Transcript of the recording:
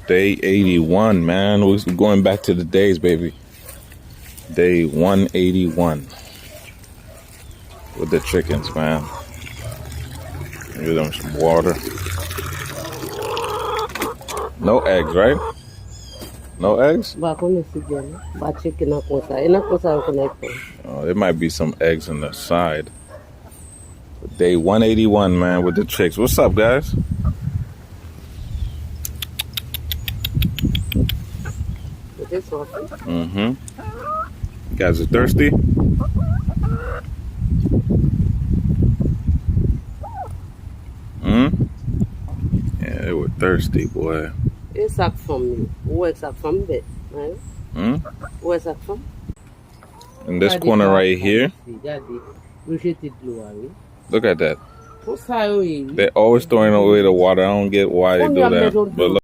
Day 81, man. We're going back to the days, baby. Day 181 with the chickens, man. Give them some water. No eggs, right? No eggs? There might be some eggs on the side. Day 181, man, with the chicks. What's up, guys? You guys are thirsty? Yeah, they were thirsty, boy. It's up from me. Where's up from bed? Right? Where's up from? In this corner right here. Look at that. They're always throwing away the water. I don't get why they do that. But look.